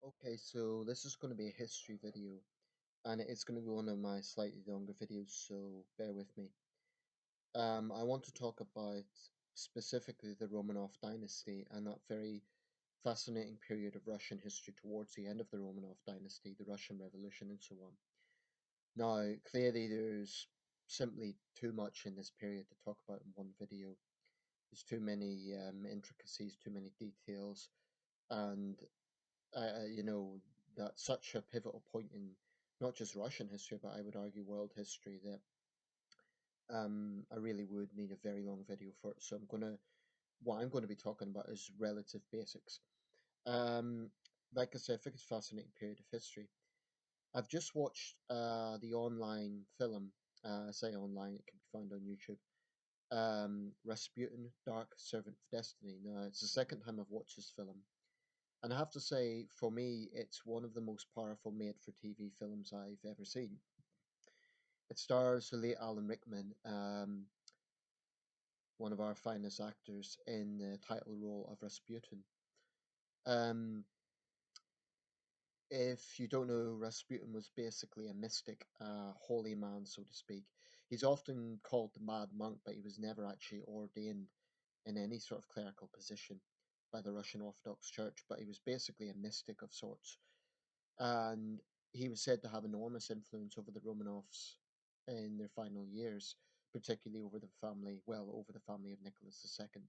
Okay, so this is going to be a history video, and it's going to be one of my slightly longer videos, so bear with me. I want to talk about specifically the Romanov dynasty and that very fascinating period of Russian history towards the end of the Romanov dynasty, the Russian Revolution, and so on. Now, clearly, there's simply too much in this period to talk about in one video. There's too many intricacies, too many details, and you know, that's such a pivotal point in not just Russian history, but I would argue world history that I really would need a very long video for it. So what I'm gonna be talking about is relative basics. Um, like I said, I think it's a fascinating period of history. I've just watched the online film. I say online, it can be found on YouTube. Rasputin, Dark Servant of Destiny. Now, it's the second time I've watched this film. And I have to say, for me, it's one of the most powerful made for TV films I've ever seen. It stars the late Alan Rickman, one of our finest actors, in the title role of Rasputin. Um, if you don't know, Rasputin was basically a mystic, a holy man, so to speak. He's often called the Mad Monk, but he was never actually ordained in any sort of clerical position by the Russian Orthodox Church, but he was basically a mystic of sorts. And he was said to have enormous influence over the Romanovs in their final years, particularly over the family of Nicholas II.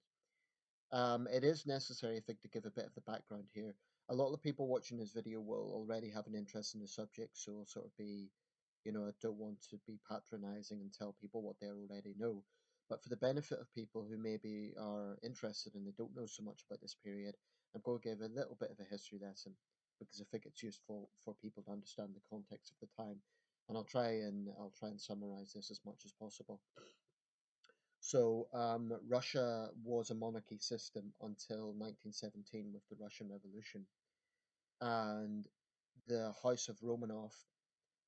It is necessary, I think, to give a bit of the background here. A lot of the people watching this video will already have an interest in the subject, so it'll sort of be, I don't want to be patronizing and tell people what they already know. But for the benefit of people who maybe are interested and they don't know so much about this period, I'm going to give a little bit of a history lesson because I think it's useful for people to understand the context of the time. And I'll try and summarize this as much as possible. So, Russia was a monarchy system until 1917 with the Russian Revolution. And the House of Romanov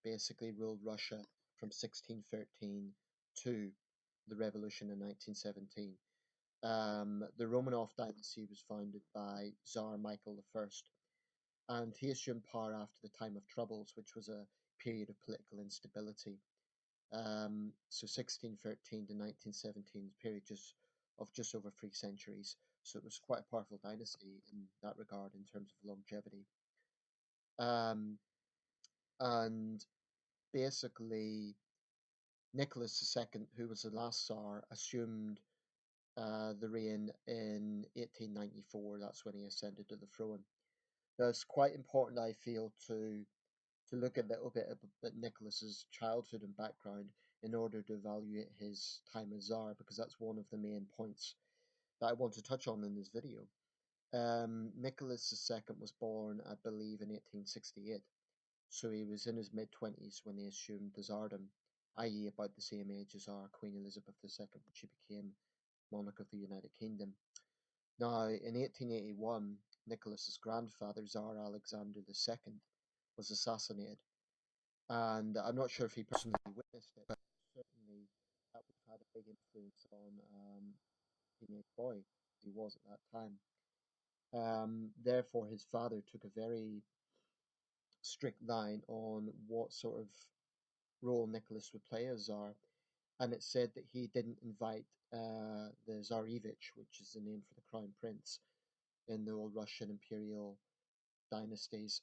basically ruled Russia from 1613 to the revolution in 1917. The Romanov dynasty was founded by Tsar Michael I, and he assumed power after the Time of Troubles, which was a period of political instability. So 1613 to 1917, period just over 3 centuries. So it was quite a powerful dynasty in that regard in terms of longevity. Um, and basically, Nicholas II, who was the last Tsar, assumed the reign in 1894. That's when he ascended to the throne. Now, it's quite important, I feel, to look a little bit at Nicholas's childhood and background in order to evaluate his time as Tsar, because that's one of the main points that I want to touch on in this video. Nicholas II was born, I believe, in 1868, so he was in his mid-20s when he assumed the Tsardom, i.e., about the same age as our Queen Elizabeth II when she became monarch of the United Kingdom. Now, in 1881, Nicholas's grandfather, Tsar Alexander II, was assassinated, and I'm not sure if he personally witnessed it, but certainly that would have had a big influence on teenage boy he was at that time. Therefore, his father took a very strict line on what sort of role Nicholas would play as Tsar, and it said that he didn't invite the Tsarevich, which is the name for the crown prince in the old Russian imperial dynasties,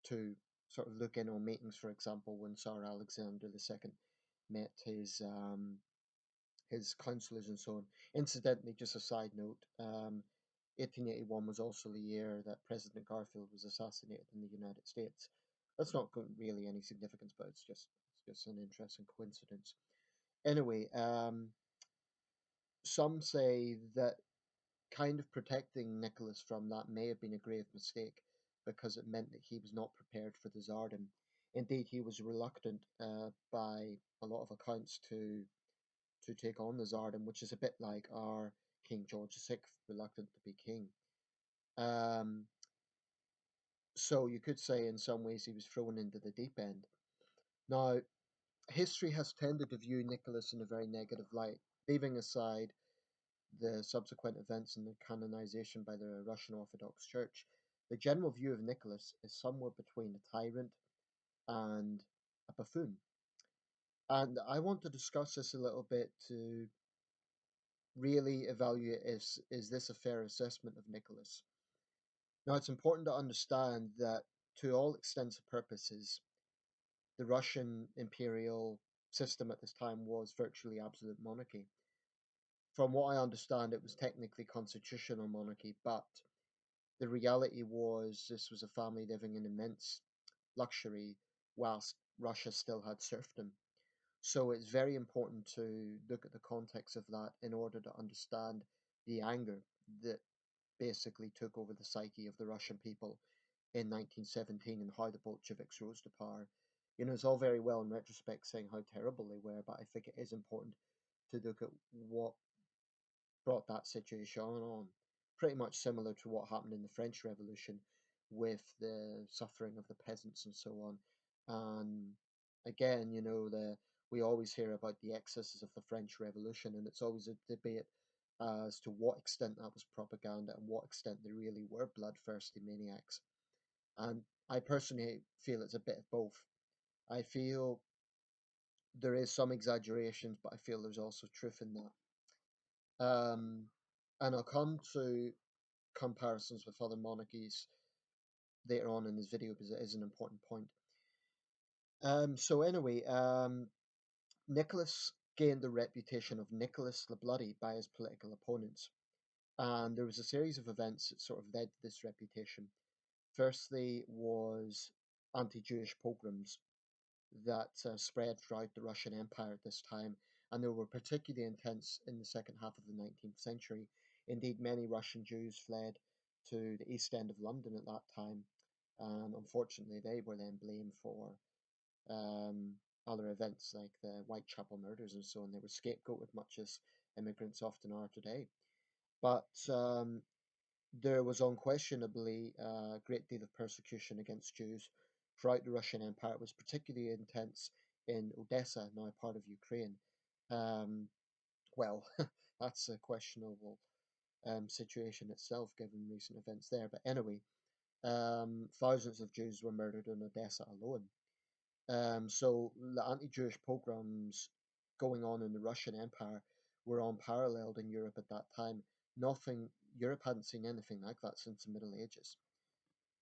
to sort of look in on meetings, for example, when Tsar Alexander II met his councillors and so on. Incidentally, just a side note, 1881 was also the year that President Garfield was assassinated in the United States. That's not really any significance, but it's just an interesting coincidence. Anyway, some say that kind of protecting Nicholas from that may have been a grave mistake because it meant that he was not prepared for the Tsardom. Indeed, he was reluctant by a lot of accounts to take on the Tsardom, which is a bit like our King George VI, reluctant to be king. Um, so you could say in some ways he was thrown into the deep end. Now, history has tended to view Nicholas in a very negative light, leaving aside the subsequent events and the canonization by the Russian Orthodox Church. The general view of Nicholas is somewhere between a tyrant and a buffoon. And I want to discuss this a little bit to really evaluate is this a fair assessment of Nicholas? Now, it's important to understand that to all extents and purposes, the Russian imperial system at this time was virtually absolute monarchy. From what I understand, it was technically constitutional monarchy, but the reality was this was a family living in immense luxury whilst Russia still had serfdom. So it's very important to look at the context of that in order to understand the anger that basically took over the psyche of the Russian people in 1917 and how the Bolsheviks rose to power. You know, it's all very well in retrospect saying how terrible they were, but I think it is important to look at what brought that situation on. Pretty much similar to what happened in the French Revolution with the suffering of the peasants and so on. And again, you know, we always hear about the excesses of the French Revolution, and it's always a debate as to what extent that was propaganda and what extent they really were bloodthirsty maniacs. And I personally feel it's a bit of both. I feel there is some exaggerations, but I feel there's also truth in that. And I'll come to comparisons with other monarchies later on in this video because it is an important point. So anyway, Nicholas gained the reputation of Nicholas the Bloody by his political opponents, and there was a series of events that sort of led to this reputation. Firstly was anti-Jewish pogroms that spread throughout the Russian Empire at this time, and they were particularly intense in the second half of the 19th century. Indeed, many Russian Jews fled to the East End of London at that time, and unfortunately, they were then blamed for other events like the Whitechapel murders and so on. They were scapegoated, much as immigrants often are today. But there was unquestionably a great deal of persecution against Jews throughout the Russian Empire. It was particularly intense in Odessa, now part of Ukraine. Um, well, that's a questionable situation itself, given recent events there. But anyway, thousands of Jews were murdered in Odessa alone. So the anti-Jewish pogroms going on in the Russian Empire were unparalleled in Europe at that time. Nothing, Europe hadn't seen anything like that since the Middle Ages.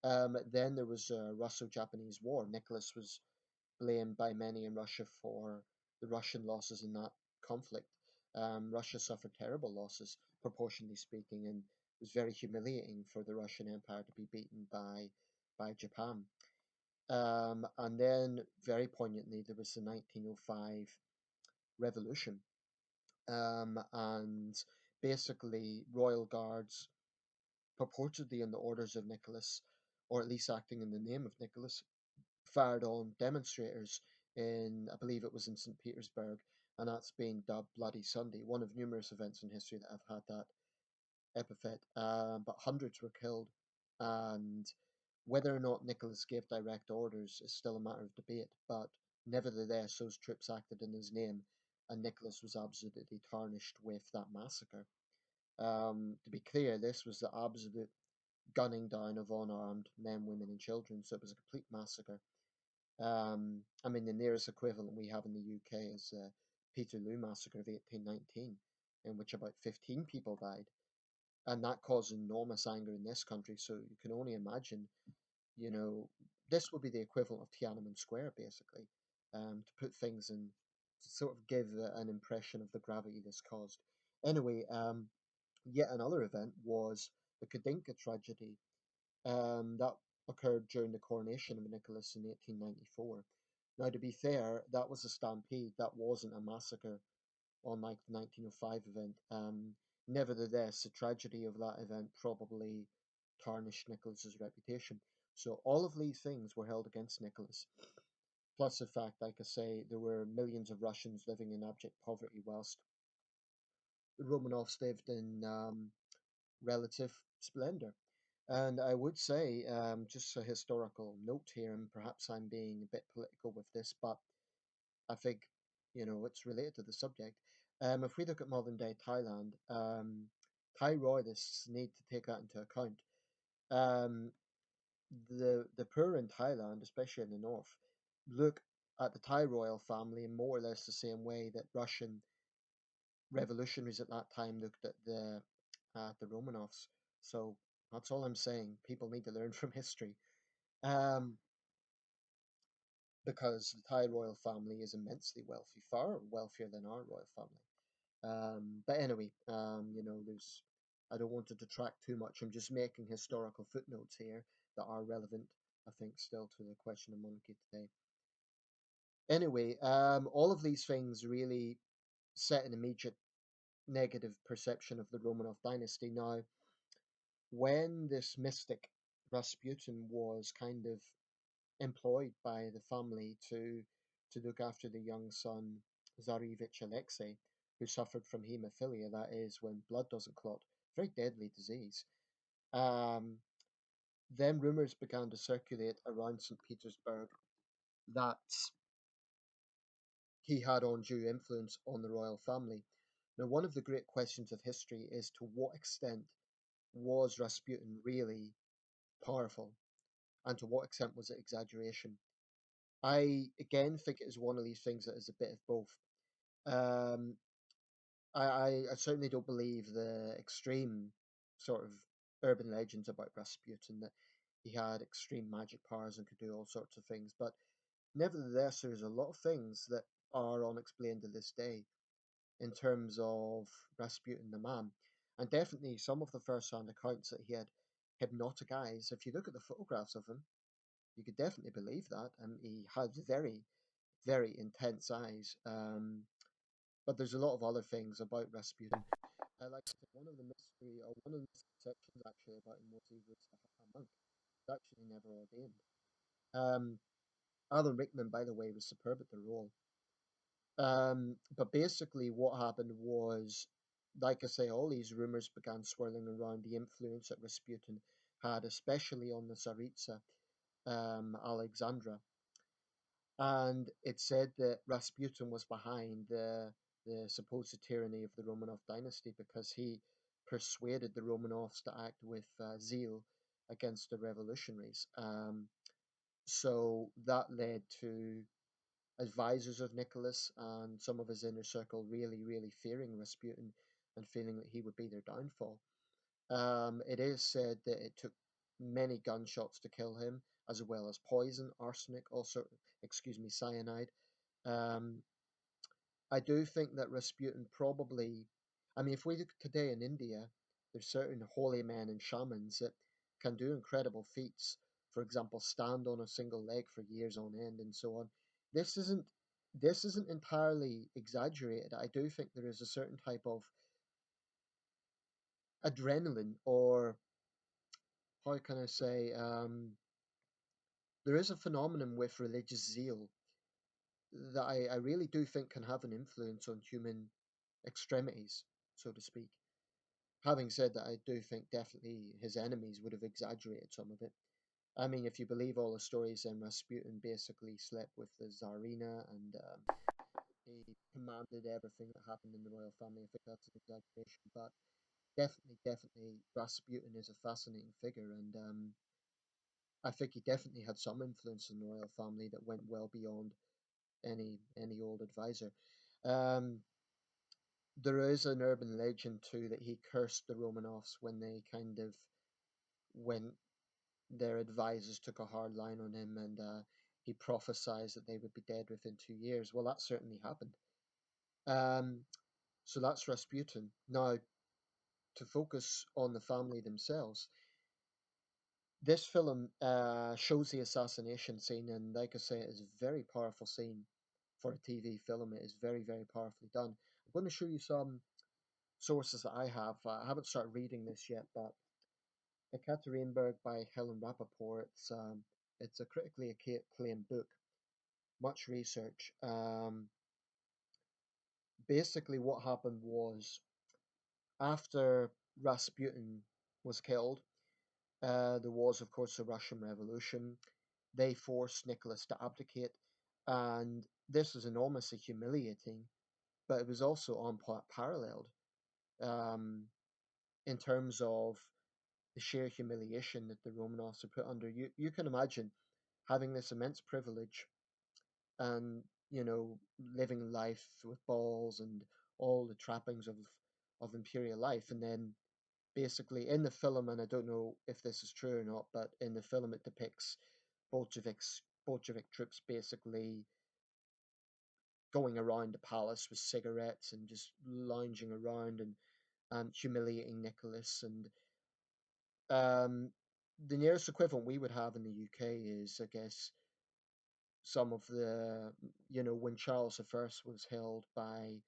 Then there was a Russo-Japanese War. Nicholas was blamed by many in Russia for the Russian losses in that conflict. Russia suffered terrible losses, proportionally speaking, and it was very humiliating for the Russian Empire to be beaten by Japan. And then, very poignantly, there was the 1905 revolution. And basically, royal guards, purportedly in the orders of Nicholas, or at least acting in the name of Nicholas, fired on demonstrators in, I believe it was in St. Petersburg, and that's been dubbed Bloody Sunday, one of numerous events in history that have had that epithet. But hundreds were killed, and whether or not Nicholas gave direct orders is still a matter of debate, but nevertheless, those troops acted in his name, and Nicholas was absolutely tarnished with that massacre. To be clear, this was the absolute gunning down of unarmed men, women, and children, so it was a complete massacre. I mean, the nearest equivalent we have in the UK is the Peterloo massacre of 1819, in which about 15 people died, and that caused enormous anger in this country. So you can only imagine, you know, this would be the equivalent of Tiananmen Square, basically, to put things in, to sort of give an impression of the gravity this caused. Anyway, yet another event was the Kadinka tragedy that occurred during the coronation of Nicholas in 1894. Now, to be fair, that was a stampede, that wasn't a massacre unlike the 1905 event. Nevertheless, the tragedy of that event probably tarnished Nicholas's reputation. So all of these things were held against Nicholas. Plus the fact, like I say, there were millions of Russians living in abject poverty whilst the Romanovs lived in relative splendor. And I would say, just a historical note here, and perhaps I'm being a bit political with this, but I think, you know, it's related to the subject. If we look at modern day Thailand, Thai royalists need to take that into account. Um, the poor in Thailand, especially in the north, look at the Thai royal family in more or less the same way that Russian revolutionaries at that time looked at the Romanovs. So that's all I'm saying. People need to learn from history. Um, because the Thai royal family is immensely wealthy, far wealthier than our royal family. But anyway, there's I don't want to detract too much. I'm just making historical footnotes here that are relevant, I think, still to the question of monarchy today. Anyway, all of these things really set an immediate negative perception of the Romanov dynasty. Now, when this mystic Rasputin was kind of employed by the family to look after the young son Tsarevich Alexei, who suffered from hemophilia, that is, when blood doesn't clot, very deadly disease. Um, then rumors began to circulate around St. Petersburg that he had undue influence on the royal family. Now, one of the great questions of history is to what extent was Rasputin really powerful, and to what extent was it exaggeration? I again think it is one of these things that is a bit of both. Um, I certainly don't believe the extreme sort of urban legends about Rasputin that he had extreme magic powers and could do all sorts of things. But nevertheless, there's a lot of things that are unexplained to this day in terms of Rasputin the man. And definitely some of the first-hand accounts that he had hypnotic eyes. If you look at the photographs of him, you could definitely believe that. And he had very, very intense eyes. But there's a lot of other things about Rasputin. Like I said, one of the mystery or one of the misconceptions actually about him was he was a monk. He was actually never ordained. Um, Alan Rickman, by the way, was superb at the role. But basically, what happened was, like I say, all these rumors began swirling around the influence that Rasputin had, especially on the Tsaritsa, Alexandra. And it said that Rasputin was behind the supposed tyranny of the Romanov dynasty because he persuaded the Romanovs to act with zeal against the revolutionaries. So that led to advisors of Nicholas and some of his inner circle really, really fearing Rasputin and feeling that he would be their downfall. It is said that it took many gunshots to kill him, as well as poison, arsenic, also, excuse me, cyanide. Um, I do think that Rasputin probably, I mean, if we look today in India, there's certain holy men and shamans that can do incredible feats. For example, stand on a single leg for years on end and so on. This isn't this isn't entirely exaggerated. I do think there is a certain type of adrenaline, or how can I say, there is a phenomenon with religious zeal that I really do think can have an influence on human extremities, so to speak. Having said that, I do think definitely his enemies would have exaggerated some of it. I mean, if you believe all the stories, then Rasputin basically slept with the Tsarina and he commanded everything that happened in the royal family. I think that's an exaggeration, but definitely, Rasputin is a fascinating figure, and I think he definitely had some influence in the royal family that went well beyond any old advisor. Um, there is an urban legend too that he cursed the Romanovs when they kind of when their advisors took a hard line on him, and he prophesied that they would be dead within 2 years. Well, that certainly happened. Um, so that's Rasputin. Now, to focus on the family themselves, this film shows the assassination scene, and like I say, it is a very powerful scene for a TV film. It is very, very powerfully done. I'm going to show you some sources that I have. I haven't started reading this yet, but Ekaterinburg by Helen Rappaport. It's a critically acclaimed book, much research. Basically, what happened was after Rasputin was killed, there was, of course, the Russian Revolution. They forced Nicholas to abdicate, and this was enormously humiliating, but it was also unparalleled um, in terms of the sheer humiliation that the Romanovs are put under. You can imagine having this immense privilege and, living life with balls and all the trappings of imperial life, and then basically in the film, and I don't know if this is true or not, but in the film it depicts Bolshevik troops basically going around the palace with cigarettes and just lounging around and humiliating Nicholas. And um, the nearest equivalent we would have in the UK is, I guess, some of the, when Charles I was held by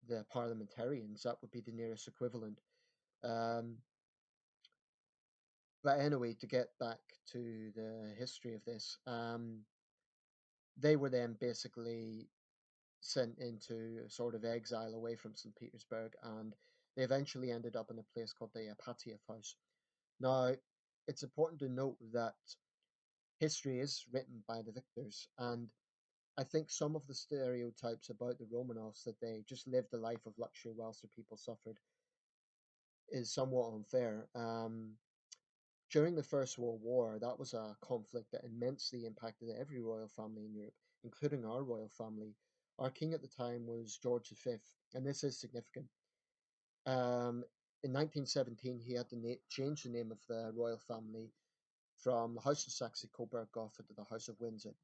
the parliamentarians, that would be the nearest equivalent. Um, but anyway, to get back to the history of this, they were then basically sent into a sort of exile away from St. Petersburg, and they eventually ended up in a place called the Apatiev House. Now, it's important to note that history is written by the victors, and I think some of the stereotypes about the Romanovs, that they just lived a life of luxury whilst their people suffered, is somewhat unfair. During the First World War, that was a conflict that immensely impacted every royal family in Europe, including our royal family. Our king at the time was George V, and this is significant. Um, in 1917, he had to change the name of the royal family from the House of Saxe-Coburg-Gotha to the House of Windsor.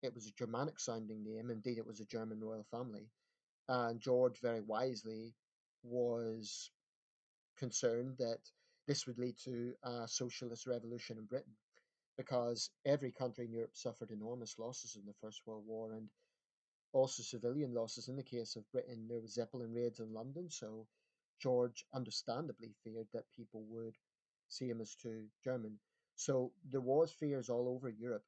It was a Germanic sounding name, indeed, it was a German royal family. And George, very wisely, was concerned that this would lead to a socialist revolution in Britain, because every country in Europe suffered enormous losses in the First World War, and also civilian losses. In the case of Britain, there was Zeppelin raids in London, so George understandably feared that people would see him as too German. So there was fears all over Europe.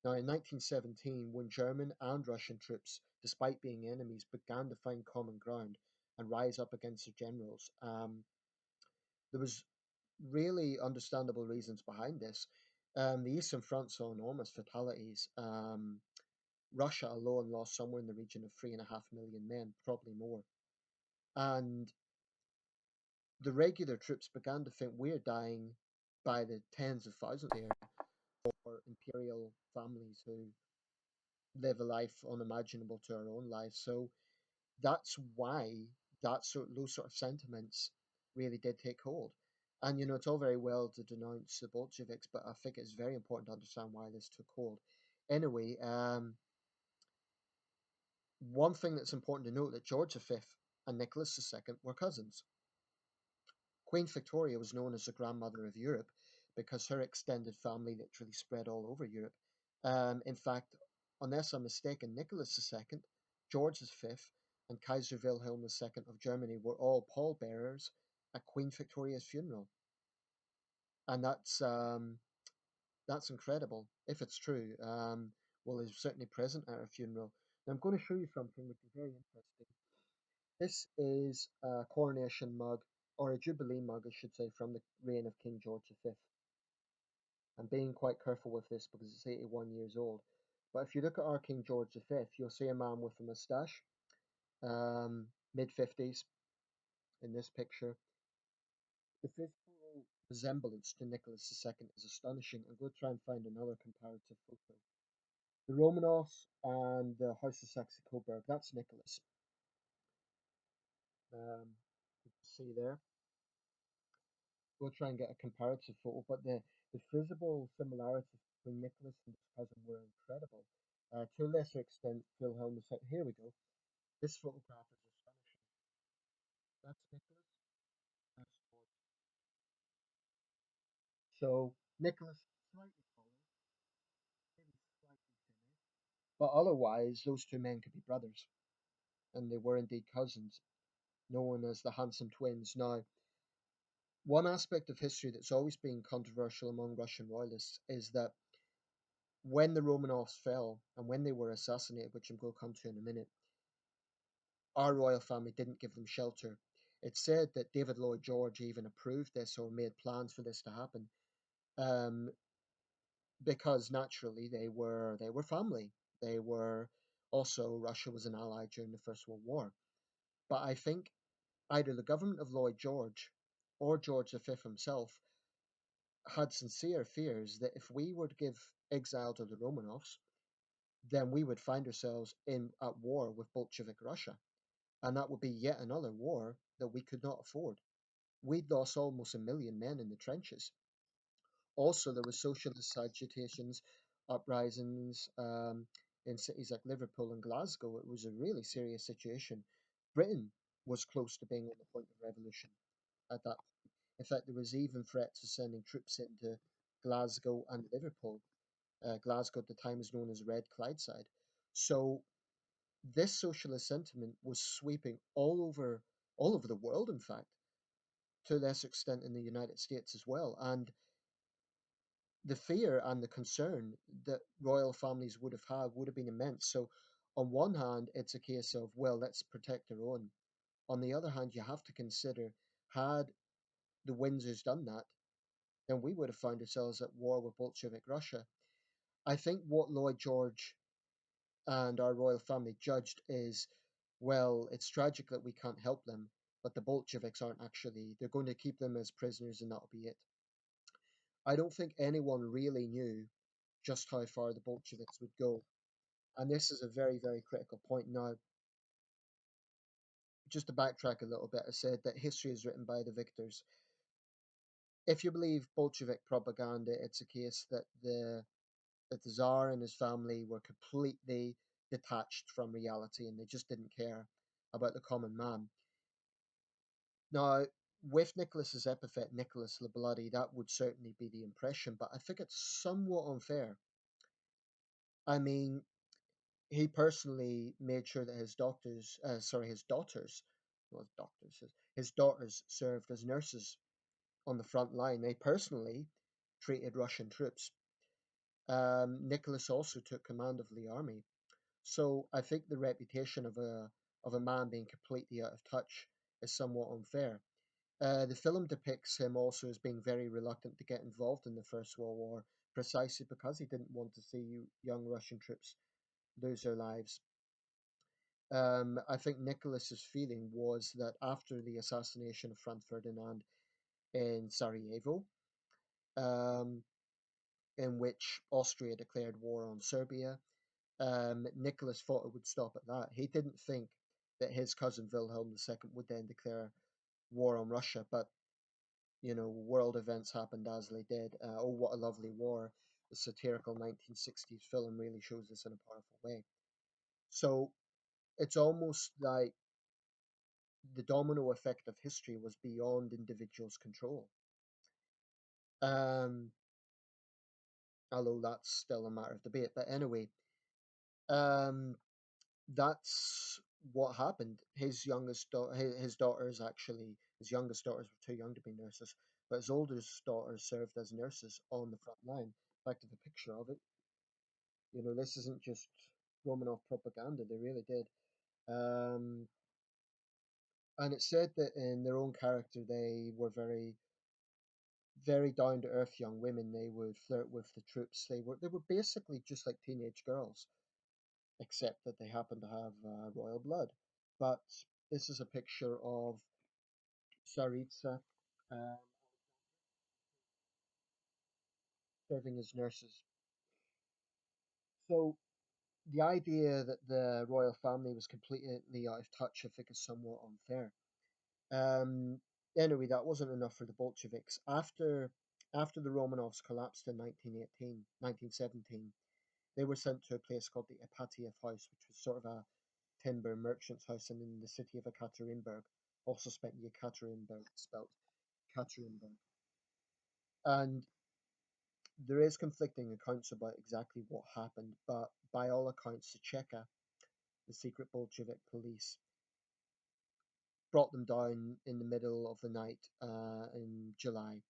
Now, in 1917, when German and Russian troops, despite being enemies, began to find common ground and rise up against their generals, there was really understandable reasons behind this. The Eastern Front saw enormous fatalities. Russia alone lost somewhere in the region of 3.5 million men, probably more. And the regular troops began to think, we're dying by the tens of thousands here for imperial families who live a life unimaginable to our own lives. So that's why those sort of sentiments really did take hold. And it's all very well to denounce the Bolsheviks, but I think it's very important to understand why this took hold. Anyway, one thing that's important to note, that George V and Nicholas II were cousins. Queen Victoria was known as the grandmother of Europe because her extended family literally spread all over Europe. In fact, unless I'm mistaken, Nicholas II, George V, and Kaiser Wilhelm II of Germany were all pallbearers at Queen Victoria's funeral, and that's incredible if it's true. Well, he's certainly present at her funeral. Now I'm going to show you something which is very interesting. This is a coronation mug, or a jubilee mug, I should say, from the reign of King George V. I'm being quite careful with this because it's 81 years old. But if you look at our King George V, you'll see a man with a moustache, mid 50s in this picture. The physical resemblance to Nicholas II is astonishing. I'm going to try and find another comparative photo. The Romanovs and the House of Saxe-Coburg, that's Nicholas. You can see there. We'll try and get a comparative photo, but the visible similarities between Nicholas and his cousin were incredible. To a lesser extent, Wilhelm II. Here we go. This photograph is astonishing. That's Nicholas. That's George. So Nicholas slightly taller, maybe slightly thinner, but otherwise those two men could be brothers, and they were indeed cousins, known as the handsome twins. Now, one aspect of history that's always been controversial among Russian royalists is that when the Romanovs fell and when they were assassinated, which I'm going to come to in a minute, our royal family didn't give them shelter. It's said that David Lloyd George even approved this or made plans for this to happen, um, because naturally they were family. They were also, Russia was an ally during the First World War. But I think either the government of Lloyd George or George V himself had sincere fears that if we were to give exile to the Romanovs, then we would find ourselves in at war with Bolshevik Russia, and that would be yet another war that we could not afford. We'd lost almost 1 million men in the trenches. Also, there were socialist agitations, uprisings in cities like Liverpool and Glasgow. It was a really serious situation. Britain was close to being on the point of revolution at that. In fact, there was even threats of sending troops into Glasgow and Liverpool. Glasgow at the time was known as Red Clydeside. So this socialist sentiment was sweeping all over the world, in fact, to a lesser extent in the United States as well. And the fear and the concern that royal families would have had would have been immense. So, on one hand, it's a case of, well, let's protect our own. On the other hand, you have to consider, had the Windsors done that, then we would have found ourselves at war with Bolshevik Russia. I think what Lloyd George and our royal family judged is, well, it's tragic that we can't help them, but the Bolsheviks aren't actually, they're going to keep them as prisoners and that'll be it. I don't think anyone really knew just how far the Bolsheviks would go. And this is a very, very critical point. Now, just to backtrack a little bit, I said that history is written by the victors. If you believe Bolshevik propaganda, it's a case that the Tsar and his family were completely detached from reality and they just didn't care about the common man. Now, with Nicholas's epithet, Nicholas the Bloody, that would certainly be the impression, but I think it's somewhat unfair. I mean, he personally made sure that his daughters, well, doctors, his daughters served as nurses on the front line. They personally treated Russian troops. Nicholas also took command of the army. So I think the reputation of a man being completely out of touch is somewhat unfair. The film depicts him also as being very reluctant to get involved in the First World War, precisely because he didn't want to see young Russian troops lose their lives. I think Nicholas's feeling was that after the assassination of Franz Ferdinand in Sarajevo, um, in which Austria declared war on Serbia, Nicholas thought it would stop at that. He didn't think that his cousin Wilhelm II would then declare war on Russia, but world events happened as they did. Oh, what a lovely war! The satirical 1960s film really shows this in a powerful way. So it's almost like the domino effect of history was beyond individuals' control. Um, Although that's still a matter of debate. But anyway, um, that's what happened. His daughters actually, his youngest daughters were too young to be nurses, but his oldest daughters served as nurses on the front line. In fact, I have a picture of it. This isn't just Romanov propaganda. They really did. Um, and it said that in their own character, they were very very down to earth young women. They would flirt with the troops. They were basically just like teenage girls, except that they happened to have royal blood. But this is a picture of Tsaritsa um, serving as nurses. So the idea that the royal family was completely out of touch, I think, is somewhat unfair. Um, anyway, that wasn't enough for the Bolsheviks. After the Romanovs collapsed in 1917. They were sent to a place called the Ipatiev House, which was sort of a timber merchant's house in the city of Ekaterinburg, also spelt Ekaterinburg. And there is conflicting accounts about exactly what happened, but by all accounts, the Cheka, the secret Bolshevik police, brought them down in the middle of the night in July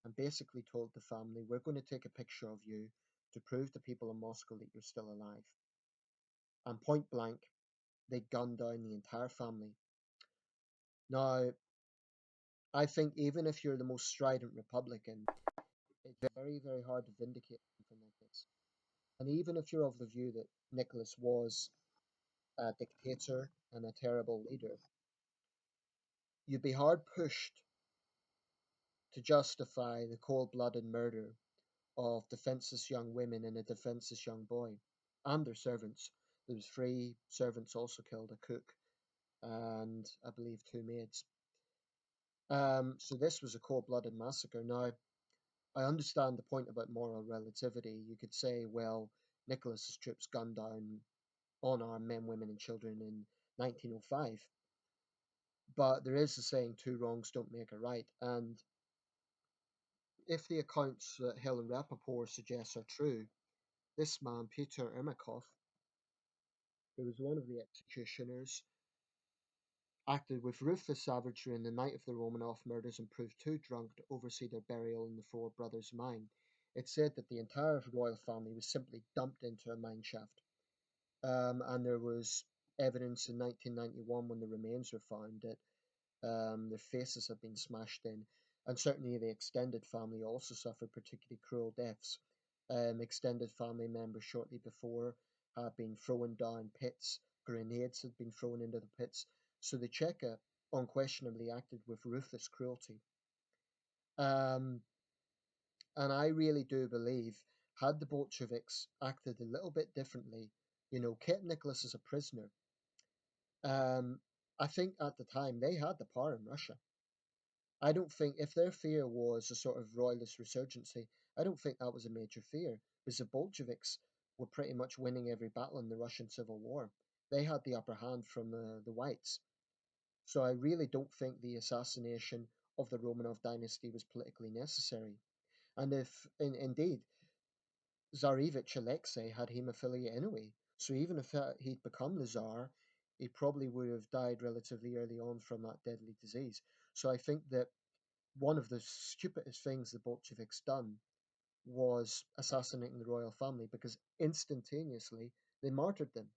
and basically told the family, we're going to take a picture of you to prove to people in Moscow that you're still alive. And point blank, they gunned down the entire family. Now, I think even if you're the most strident Republican, it's very, very hard to vindicate something like this. And even if you're of the view that Nicholas was a dictator and a terrible leader, you'd be hard pushed to justify the cold blooded murder of defenseless young women and a defenseless young boy and their servants. There was three servants also killed, a cook and I believe two maids. So this was a cold blooded massacre. Now, I understand the point about moral relativity. You could say, well, Nicholas's troops gunned down unarmed men, women, and children in 1905. But there is a saying, two wrongs don't make a right. And if the accounts that Helen Rappaport suggests are true, this man, Peter Ermakov, who was one of the executioners, acted with ruthless savagery in the night of the Romanov murders and proved too drunk to oversee their burial in the Four Brothers mine. It's said that the entire royal family was simply dumped into a mine shaft. And there was evidence in 1991 when the remains were found that their faces had been smashed in, and certainly the extended family also suffered particularly cruel deaths. Extended family members shortly before had been thrown down pits, grenades had been thrown into the pits, so the Cheka unquestionably acted with ruthless cruelty. Um, and I really do believe, had the Bolsheviks acted a little bit differently, kept Nicholas as a prisoner, um, I think at the time they had the power in Russia. I don't think if their fear was a sort of royalist resurgency, I don't think that was a major fear because the Bolsheviks were pretty much winning every battle in the Russian Civil War. They had the upper hand from the whites. So I really don't think the assassination of the Romanov dynasty was politically necessary. And if, indeed, Tsarevich Alexei had haemophilia anyway, so even if he'd become the Tsar, he probably would have died relatively early on from that deadly disease. So I think that one of the stupidest things the Bolsheviks done was assassinating the royal family because instantaneously they martyred them.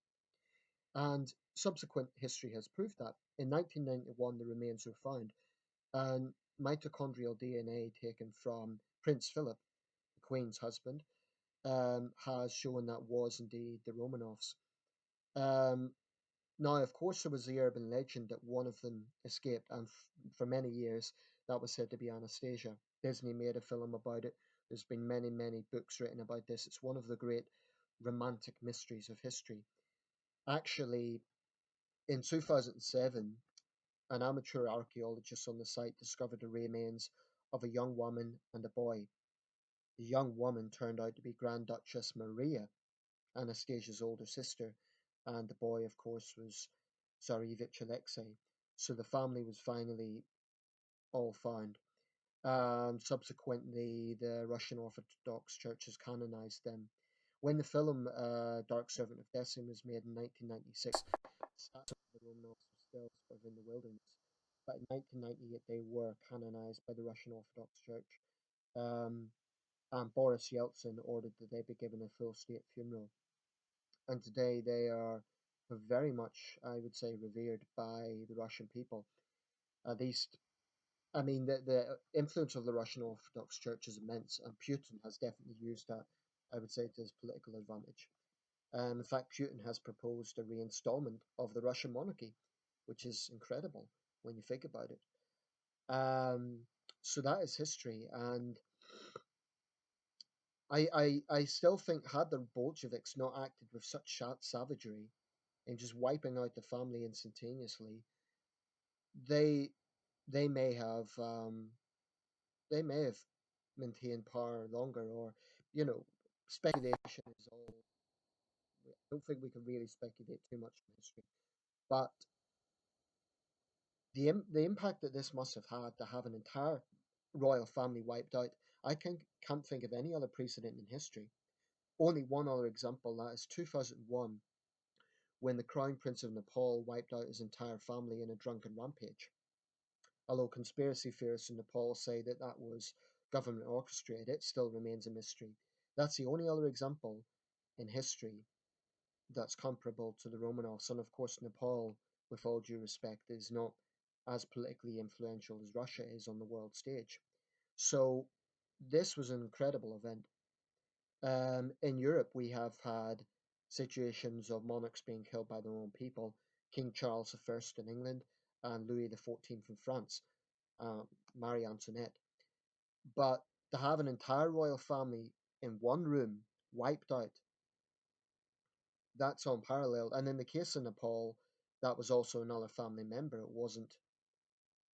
And subsequent history has proved that. In 1991, the remains were found, and mitochondrial DNA taken from Prince Philip, the Queen's husband, has shown that was indeed the Romanovs. Um, Now, of course, there was the urban legend that one of them escaped, and for many years that was said to be Anastasia. Disney made a film about it. There's been many, many books written about this. It's one of the great romantic mysteries of history. Actually, in 2007, an amateur archaeologist on the site discovered the remains of a young woman and a boy. The young woman turned out to be Grand Duchess Maria, Anastasia's older sister, and the boy, of course, was Tsarevich Alexei. So the family was finally all found. Subsequently, the Russian Orthodox Church has canonized them. When the film Dark Servant of Destiny was made in 1996, statues of the Romanovs were still sort of in the wilderness. But in 1998, they were canonized by the Russian Orthodox Church. Um, and Boris Yeltsin ordered that they be given a full state funeral. And today they are very much, I would say, revered by the Russian people. At least, I mean, the influence of the Russian Orthodox Church is immense, and Putin has definitely used that, I would say, to his political advantage. In fact, Putin has proposed a reinstallment of the Russian monarchy, which is incredible when you think about it. Um, so that is history, and I still think had the Bolsheviks not acted with such savagery and just wiping out the family instantaneously, they they may have um, they may have maintained power longer. Or you know, speculation is all. I don't think we can really speculate too much in history, but the impact that this must have had to have an entire royal family wiped out, I can't think of any other precedent in history. Only one other example, that is 2001, when the Crown Prince of Nepal wiped out his entire family in a drunken rampage. Although conspiracy theorists in Nepal say that that was government orchestrated, it still remains a mystery. That's the only other example in history that's comparable to the Romanovs. And of course, Nepal, with all due respect, is not as politically influential as Russia is on the world stage. So this was an incredible event. In Europe, we have had situations of monarchs being killed by their own people. King Charles I in England and Louis XIV in France, um, Marie Antoinette. But to have an entire royal family in one room wiped out, that's unparalleled. And in the case of Nepal, that was also another family member. It wasn't,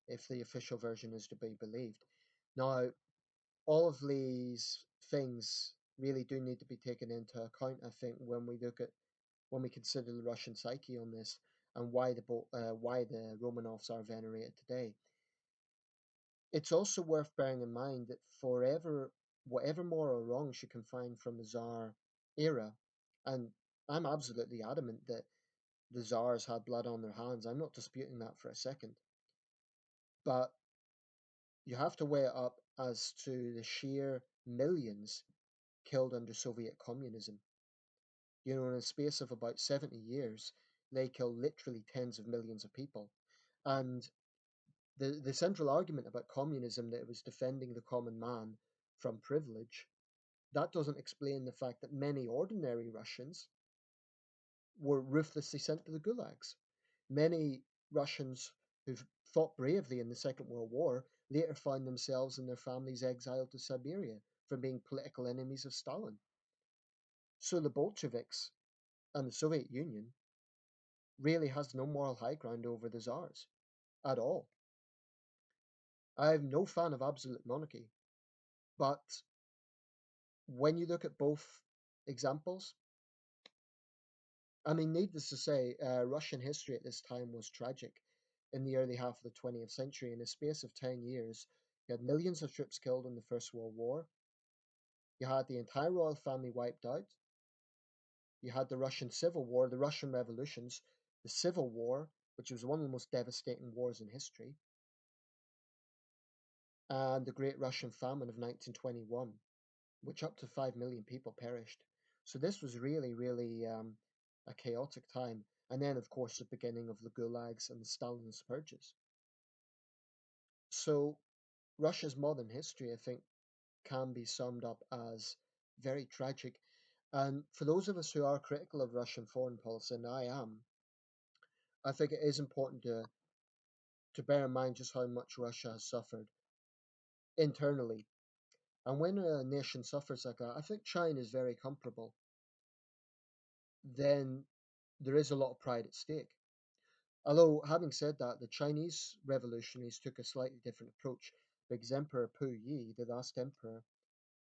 if the official version is to be believed. Now, all of these things really do need to be taken into account, I think, when we consider the Russian psyche on this and why the Romanovs are venerated today. It's also worth bearing in mind that whatever moral wrongs you can find from the Tsar era, and I'm absolutely adamant that the Tsars had blood on their hands. I'm not disputing that for a second. But you have to weigh it up as to the sheer millions killed under Soviet communism. You know, in a space of about 70 years, they killed literally tens of millions of people. And the central argument about communism, that it was defending the common man from privilege, that doesn't explain the fact that many ordinary Russians were ruthlessly sent to the gulags. Many Russians who've fought bravely in the Second World War later found themselves and their families exiled to Siberia from being political enemies of Stalin. So the Bolsheviks and the Soviet Union really has no moral high ground over the Tsars at all. I'm no fan of absolute monarchy, but when you look at both examples, I mean, needless to say, Russian history at this time was tragic. In the early half of the 20th century, in a space of 10 years, you had millions of troops killed in the First World War. You had the entire royal family wiped out. You had the Russian Civil War, the Russian revolutions, the Civil War, which was one of the most devastating wars in history, and the Great Russian Famine of 1921, which up to 5 million people perished. So this was really a chaotic time. And then, of course, the beginning of the gulags and the Stalinist purges. So Russia's modern history, I think, can be summed up as very tragic. And for those of us who are critical of Russian foreign policy, and I am, I think it is important to bear in mind just how much Russia has suffered internally. And when a nation suffers like that, I think China is very comparable. Then there is a lot of pride at stake. Although, having said that, the Chinese revolutionaries took a slightly different approach because Emperor Pu Yi, the last emperor,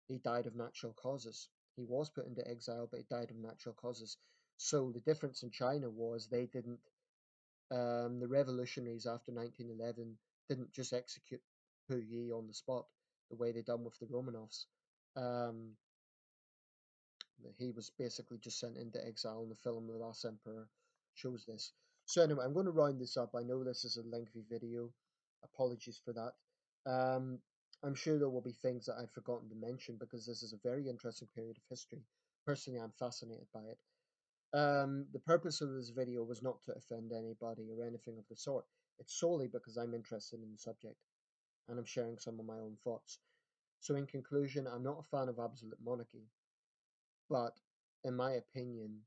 he died of natural causes. He was put into exile, but he died of natural causes. So the difference in China was they didn't, the revolutionaries after 1911 didn't just execute Pu Yi on the spot the way they done with the Romanovs. Um, he was basically just sent into exile, and the film The Last Emperor shows this. So anyway, I'm going to round this up. I know this is a lengthy video. Apologies for that. Um, I'm sure there will be things that I've forgotten to mention because this is a very interesting period of history. Personally, I'm fascinated by it. The purpose of this video was not to offend anybody or anything of the sort. It's solely because I'm interested in the subject and I'm sharing some of my own thoughts. So in conclusion, I'm not a fan of absolute monarchy. But in my opinion,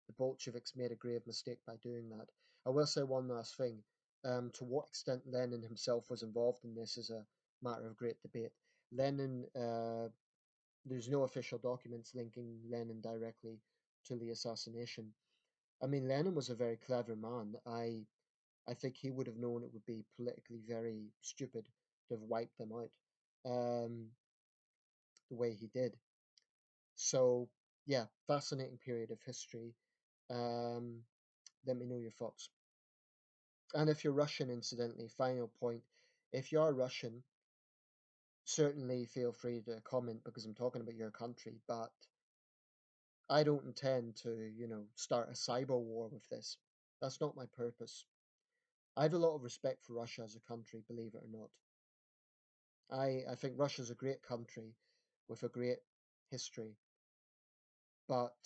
the Bolsheviks made a grave mistake by doing that. I will say one last thing. To what extent Lenin himself was involved in this is a matter of great debate. Lenin, there's no official documents linking Lenin directly to the assassination. I mean, Lenin was a very clever man. I think he would have known it would be politically very stupid to have wiped them out the way he did. So, yeah, fascinating period of history. Um, Let me know your thoughts. And if you're Russian, incidentally, final point, if you are Russian, certainly feel free to comment because I'm talking about your country, but I don't intend to, start a cyber war with this. That's not my purpose. I have a lot of respect for Russia as a country, believe it or not. I think Russia's a great country with a great history, but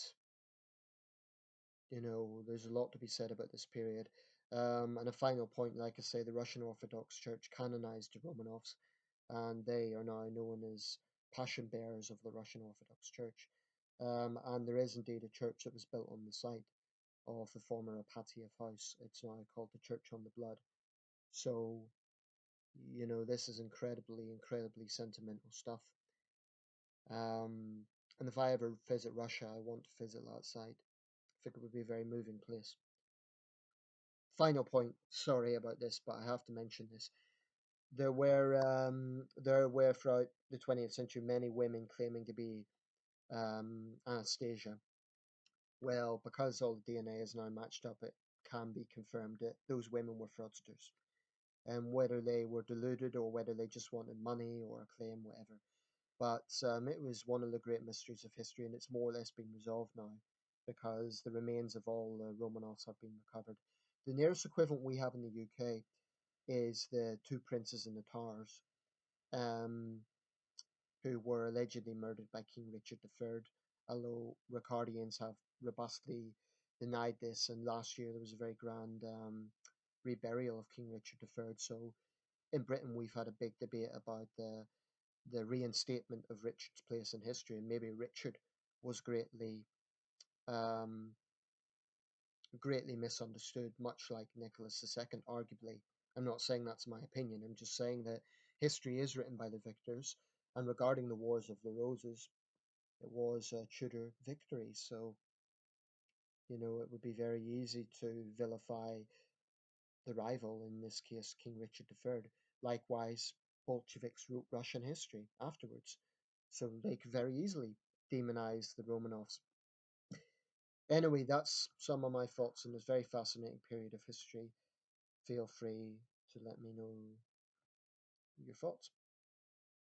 there's a lot to be said about this period. And a final point, like I say, the Russian Orthodox Church canonized the Romanovs, and they are now known as passion bearers of the Russian Orthodox Church. And there is indeed a church that was built on the site of the former Apatiev house. It's now called the Church on the Blood. So This is incredibly sentimental stuff. Um, and if I ever visit Russia, I want to visit that side. I think it would be a very moving place. Final point. Sorry about this, but I have to mention this. There were throughout the 20th century many women claiming to be Anastasia. Well, because all the DNA is now matched up, it can be confirmed that those women were fraudsters. And whether they were deluded or whether they just wanted money or acclaim, whatever. But it was one of the great mysteries of history, and it's more or less been resolved now because the remains of all the Romanovs have been recovered. The nearest equivalent we have in the UK is the two princes in the towers, um, who were allegedly murdered by King Richard III, although Ricardians have robustly denied this. And last year there was a very grand reburial of King Richard III. So in Britain we've had a big debate about the reinstatement of Richard's place in history, and maybe Richard was um, greatly misunderstood, much like Nicholas II, arguably. I'm not saying that's my opinion. I'm just saying that history is written by the victors, and regarding the Wars of the Roses, it was a Tudor victory. So, it would be very easy to vilify the rival, in this case, King Richard III. Likewise, Bolsheviks wrote Russian history afterwards. So they could very easily demonize the Romanovs. Anyway, that's some of my thoughts on this very fascinating period of history. Feel free to let me know your thoughts.